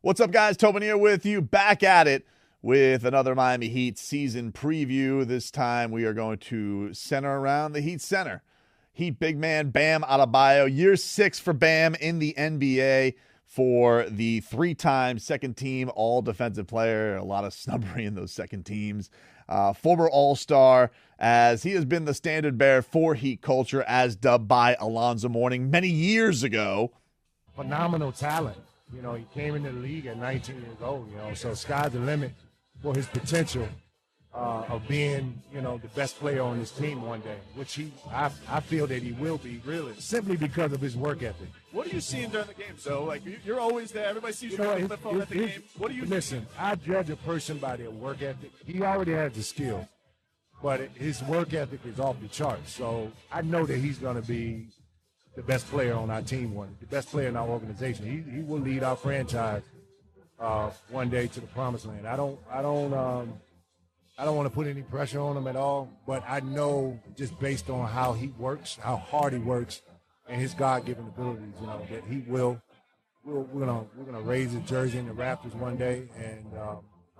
What's up, guys? Tobin here with you, back at it with another Miami Heat season preview. This time we are going to center around the Heat center. Heat big man Bam Adebayo, year 6 for Bam in the NBA for the 3-time second-team all-defensive player. A lot of snubbery in those second teams. Former All-Star, as he has been the standard bearer for Heat culture, as dubbed by Alonzo Mourning many years ago. Phenomenal talent. You know, he came into the league at 19 years old, so sky's the limit for his potential of being, the best player on this team one day, which I feel that he will be, really, simply because of his work ethic. What are you seeing during the game? So, you're always there. Everybody sees you on the phone at the game. What do you Listen, I judge a person by their work ethic. He already has the skill, but his work ethic is off the charts. So I know that he's going to be the best player on our team, the best player in our organization. He will lead our franchise one day to the promised land. I don't want to put any pressure on him at all, but I know just based on how he works, how hard he works, and his God-given abilities, that he will. We're gonna raise his jersey in the Raptors one day, and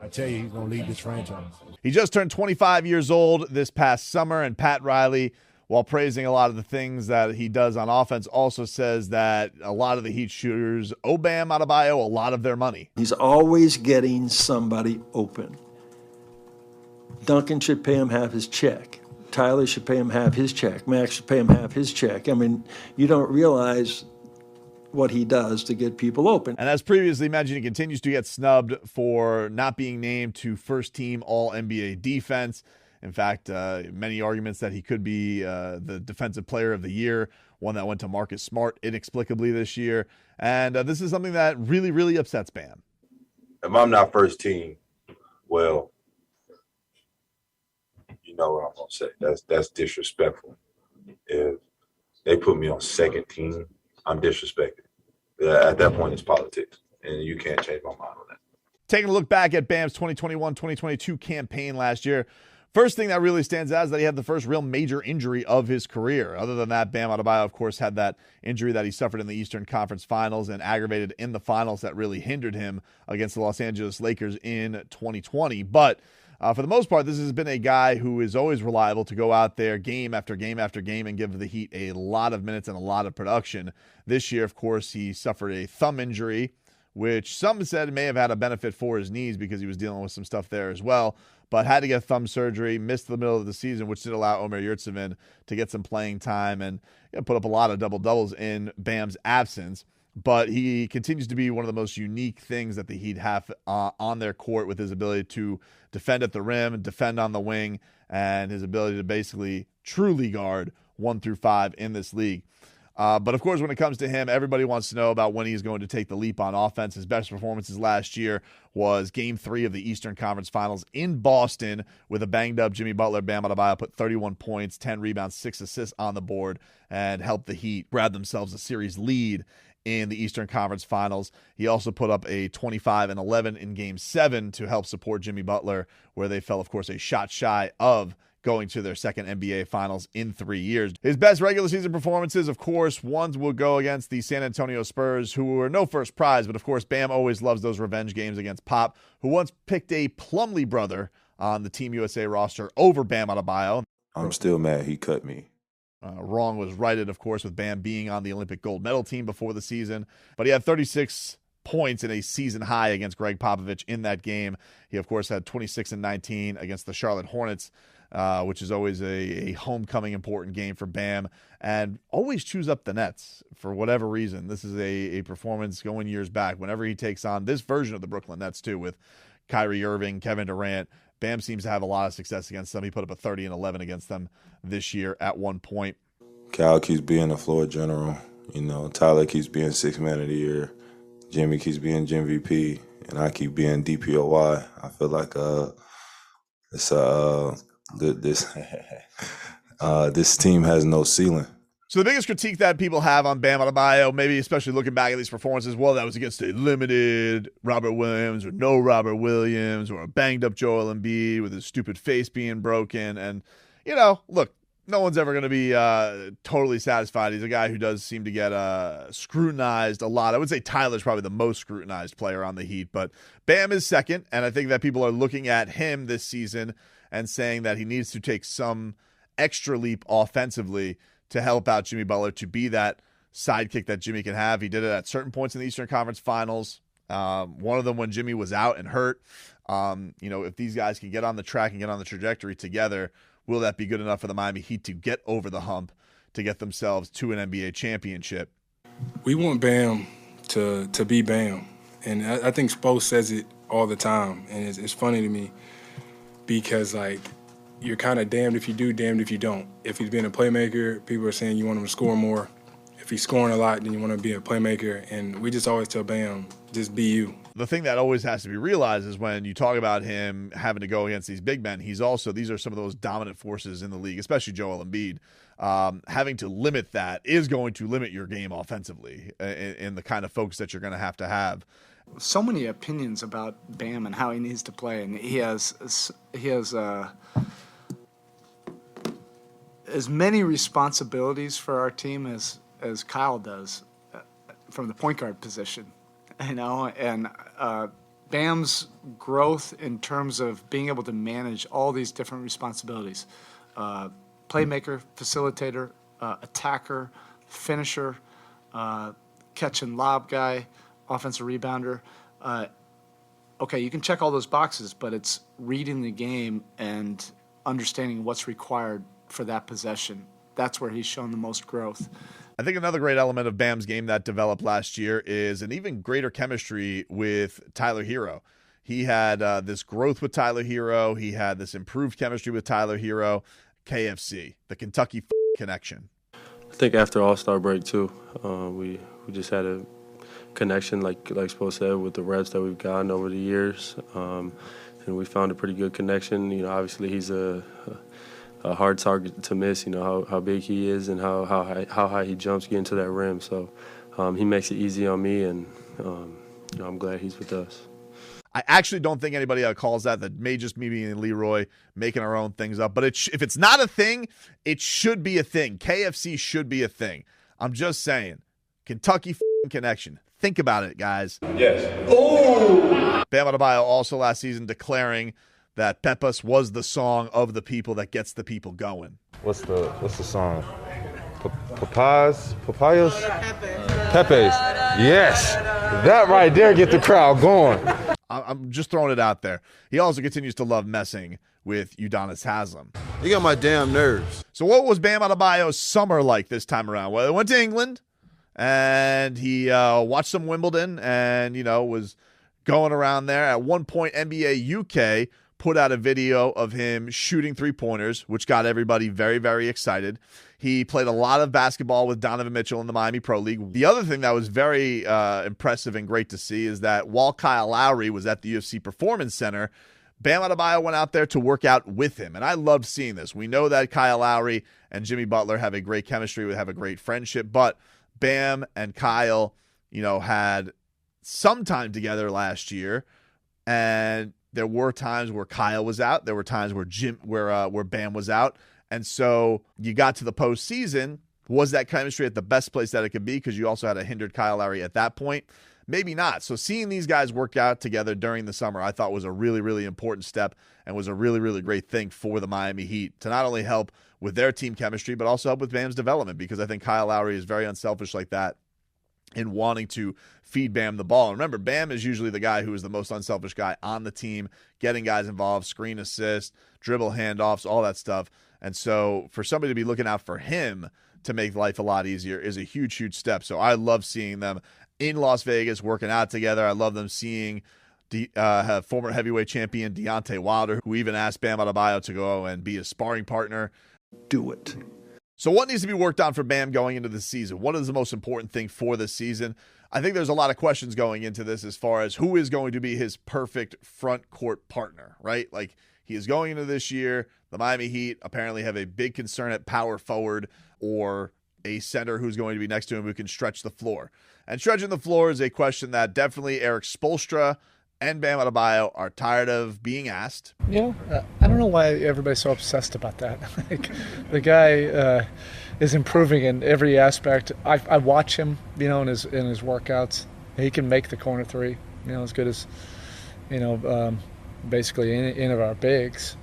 I tell you, he's gonna lead this franchise. He just turned 25 years old this past summer, and Pat Riley, while praising a lot of the things that he does on offense, also says that a lot of the Heat shooters owe Bam Adebayo a lot of their money. He's always getting somebody open. Duncan should pay him half his check. Tyler should pay him half his check. Max should pay him half his check. I mean, you don't realize what he does to get people open. And as previously mentioned, he continues to get snubbed for not being named to first-team All-NBA defense. In fact, many arguments that he could be the defensive player of the year, one that went to Marcus Smart inexplicably this year. And this is something that really, really upsets Bam. If I'm not first team, well, you know what I'm going to say. That's disrespectful. If they put me on second team, I'm disrespected. At that point, it's politics, and you can't change my mind on that. Taking a look back at Bam's 2021-2022 campaign last year, first thing that really stands out is that he had the first real major injury of his career. Other than that, Bam Adebayo, of course, had that injury that he suffered in the Eastern Conference Finals and aggravated in the finals that really hindered him against the Los Angeles Lakers in 2020. But for the most part, this has been a guy who is always reliable to go out there game after game after game and give the Heat a lot of minutes and a lot of production. This year, of course, he suffered a thumb injury, which some said may have had a benefit for his knees because he was dealing with some stuff there as well, but had to get thumb surgery, missed the middle of the season, which did allow Omer Yurtseven to get some playing time and put up a lot of double-doubles in Bam's absence. But he continues to be one of the most unique things that the Heat have on their court, with his ability to defend at the rim, defend on the wing, and his ability to basically truly guard 1 through 5 in this league. But, of course, when it comes to him, everybody wants to know about when he's going to take the leap on offense. His best performances last year was Game 3 of the Eastern Conference Finals in Boston with a banged-up Jimmy Butler. Bam Adebayo put 31 points, 10 rebounds, 6 assists on the board, and helped the Heat grab themselves a series lead in the Eastern Conference Finals. He also put up a 25-11 in Game 7 to help support Jimmy Butler, where they fell, of course, a shot shy of going to their second NBA Finals in 3 years. His best regular season performances, of course, ones will go against the San Antonio Spurs, who were no first prize, but of course, Bam always loves those revenge games against Pop, who once picked a Plumlee brother on the Team USA roster over Bam Adebayo. I'm still mad he cut me. Wrong was righted, of course, with Bam being on the Olympic gold medal team before the season, but he had 36 points in a season high against Greg Popovich in that game. He, of course, had 26 and 19 against the Charlotte Hornets, which is always a homecoming important game for Bam, and always chews up the Nets for whatever reason. This is a performance going years back. Whenever he takes on this version of the Brooklyn Nets, too, with Kyrie Irving, Kevin Durant, Bam seems to have a lot of success against them. He put up a 30-11 against them this year at one point. Cal keeps being a floor general. Tyler keeps being 6th man of the year. Jimmy keeps being Jim VP, and I keep being DPOY. I feel like this team has no ceiling. So the biggest critique that people have on Bam Adebayo, maybe especially looking back at these performances, well, that was against a limited Robert Williams or no Robert Williams or a banged-up Joel Embiid with his stupid face being broken. And, look, no one's ever going to be totally satisfied. He's a guy who does seem to get scrutinized a lot. I would say Tyler's probably the most scrutinized player on the Heat, but Bam is second, and I think that people are looking at him this season and saying that he needs to take some extra leap offensively to help out Jimmy Butler, to be that sidekick that Jimmy can have. He did it at certain points in the Eastern Conference Finals. One of them when Jimmy was out and hurt. If these guys can get on the track and get on the trajectory together, will that be good enough for the Miami Heat to get over the hump to get themselves to an NBA championship? We want Bam to be Bam. And I think Spo says it all the time. And it's funny to me because, like, you're kind of damned if you do, damned if you don't. If he's being a playmaker, people are saying you want him to score more. If he's scoring a lot, then you want to be a playmaker. And we just always tell Bam, just be you. The thing that always has to be realized is when you talk about him having to go against these big men, these are some of those dominant forces in the league, especially Joel Embiid. Having to limit that is going to limit your game offensively in the kind of focus that you're going to have. So many opinions about Bam and how he needs to play, and he has as many responsibilities for our team as Kyle does from the point guard position. And Bam's growth in terms of being able to manage all these different responsibilities, playmaker, facilitator, attacker, finisher, catch and lob guy, offensive rebounder. Okay, you can check all those boxes, but it's reading the game and understanding what's required for that possession. That's where he's shown the most growth. I think another great element of Bam's game that developed last year is an even greater chemistry with Tyler Hero. He had this growth with Tyler Hero. He had this improved chemistry with Tyler Hero. KFC, the Kentucky connection. I think after All-Star break, too, we just had a connection, like Spo said, with the reps that we've gotten over the years. And we found a pretty good connection. Obviously he's a hard target to miss, how big he is and how high he jumps getting to that rim. So he makes it easy on me, and I'm glad he's with us. I actually don't think anybody calls that may just me being Leroy making our own things up. But if it's not a thing, it should be a thing. KFC should be a thing. I'm just saying. Kentucky connection. Think about it, guys. Yes. Oh! Bam Adebayo also last season declaring that Pepas was the song of the people that gets the people going. What's the song? Papayas? Pepe's. Yes. That right there get the crowd going. I'm just throwing it out there. He also continues to love messing with Udonis Haslem. You got my damn nerves. So what was Bam Adebayo's summer like this time around? Well, he went to England, and he watched some Wimbledon and, was going around there. At one point, NBA UK put out a video of him shooting three-pointers, which got everybody very, very excited. He played a lot of basketball with Donovan Mitchell in the Miami Pro League. The other thing that was very impressive and great to see is that while Kyle Lowry was at the UFC Performance Center, Bam Adebayo went out there to work out with him, and I loved seeing this. We know that Kyle Lowry and Jimmy Butler have a great chemistry, have a great friendship, but Bam and Kyle, had some time together last year, and there were times where Kyle was out. There were times where Bam was out. And so you got to the postseason. Was that chemistry at the best place that it could be? Because you also had a hindered Kyle Lowry at that point. Maybe not. So seeing these guys work out together during the summer, I thought was a really, really important step and was a really, really great thing for the Miami Heat to not only help with their team chemistry, but also help with Bam's development, because I think Kyle Lowry is very unselfish like that in wanting to feed Bam the ball. And remember, Bam is usually the guy who is the most unselfish guy on the team, getting guys involved, screen assist, dribble handoffs, all that stuff. And so for somebody to be looking out for him to make life a lot easier is a huge, huge step. So I love seeing them in Las Vegas working out together. I love them seeing former heavyweight champion Deontay Wilder, who even asked Bam Adebayo to go and be a sparring partner. Do it. So what needs to be worked on for Bam going into the season? What is the most important thing for this season? I think there's a lot of questions going into this as far as who is going to be his perfect front court partner, right? Like, he is going into this year. The Miami Heat apparently have a big concern at power forward or a center who's going to be next to him who can stretch the floor. And stretching the floor is a question that definitely Eric Spoelstra and Bam Adebayo are tired of being asked. I don't know why everybody's so obsessed about that. Like, the guy is improving in every aspect. I watch him, in his workouts. He can make the corner three, as good as, basically any of our bigs.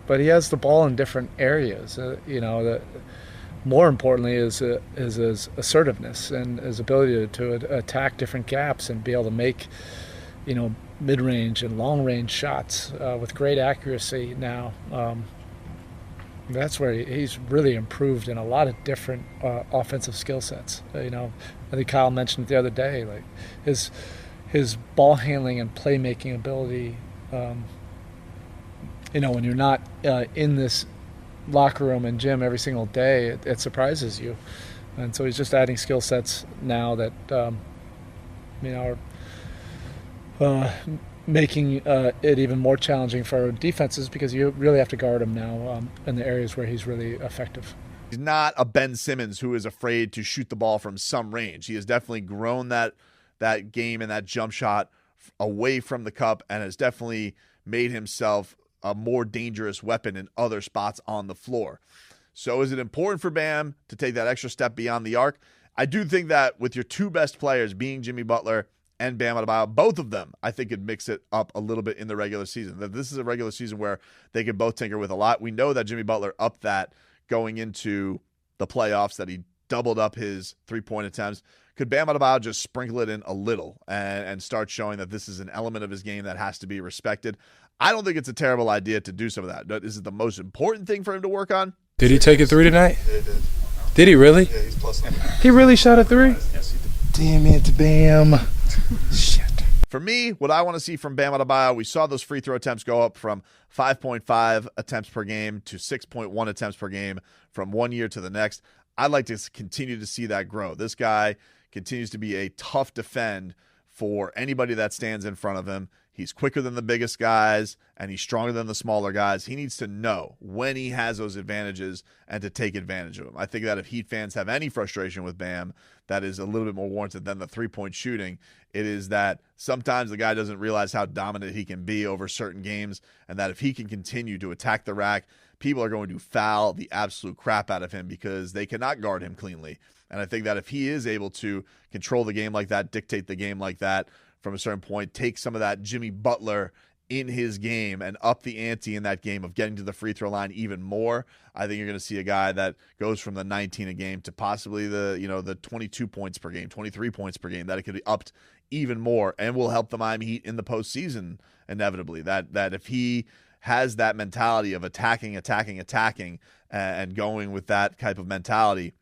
But he has the ball in different areas. More importantly is his assertiveness and his ability to attack different gaps and be able to make, mid-range and long-range shots with great accuracy now. That's where he's really improved in a lot of different offensive skill sets. I think Kyle mentioned it the other day, like his ball handling and playmaking ability. When you're not in this locker room and gym every single day, it surprises you. And so he's just adding skill sets now that are making it even more challenging for defenses, because you really have to guard him now in the areas where he's really effective. He's not a Ben Simmons who is afraid to shoot the ball from some range. He has definitely grown that game and that jump shot away from the cup, and has definitely made himself a more dangerous weapon in other spots on the floor. So is it important for Bam to take that extra step beyond the arc? I do think that with your two best players being Jimmy Butler and Bam Adebayo, both of them, I think, could mix it up a little bit in the regular season. That this is a regular season where they could both tinker with a lot. We know that Jimmy Butler upped that going into the playoffs, that he doubled up his three-point attempts. Could Bam Adebayo just sprinkle it in a little and start showing that this is an element of his game that has to be respected? I don't think it's a terrible idea to do some of that. Is it the most important thing for him to work on? Did he take a three tonight? Yeah, he did. Did he really? Yeah, he's plus number. He really shot a three? Yes, he did. Damn it, Bam. Shit. For me, what I want to see from Bam Adebayo, we saw those free throw attempts go up from 5.5 attempts per game to 6.1 attempts per game from one year to the next. I'd like to continue to see that grow. This guy continues to be a tough defend for anybody that stands in front of him. He's quicker than the biggest guys, and he's stronger than the smaller guys. He needs to know when he has those advantages and to take advantage of them. I think that if Heat fans have any frustration with Bam, that is a little bit more warranted than the three-point shooting. It is that sometimes the guy doesn't realize how dominant he can be over certain games, and that if he can continue to attack the rack, people are going to foul the absolute crap out of him because they cannot guard him cleanly. And I think that if he is able to control the game like that, dictate the game like that, from a certain point, take some of that Jimmy Butler in his game and up the ante in that game of getting to the free throw line even more, I think you're going to see a guy that goes from the 19 a game to possibly the 22 points per game, 23 points per game, that it could be upped even more and will help the Miami Heat in the postseason inevitably. That if he has that mentality of attacking, and going with that type of mentality,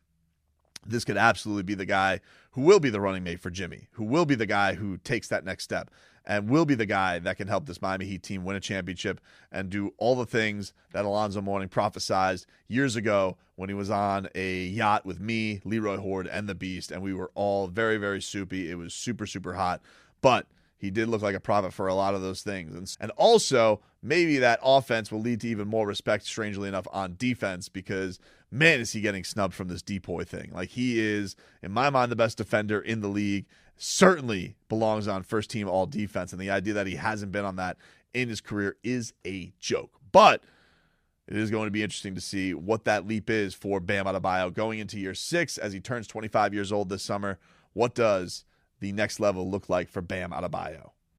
this could absolutely be the guy who will be the running mate for Jimmy, who will be the guy who takes that next step, and will be the guy that can help this Miami Heat team win a championship and do all the things that Alonzo Mourning prophesized years ago when he was on a yacht with me, Leroy Horde, and the Beast, and we were all very, very soupy. It was super, super hot, but he did look like a prophet for a lot of those things. And also, maybe that offense will lead to even more respect, strangely enough, on defense, because, man, is he getting snubbed from this depoy thing. Like, he is, in my mind, the best defender in the league, certainly belongs on first-team all-defense, and the idea that he hasn't been on that in his career is a joke. But it is going to be interesting to see what that leap is for Bam Adebayo going into year 6 as he turns 25 years old this summer. What does the next level look like for Bam Adebayo?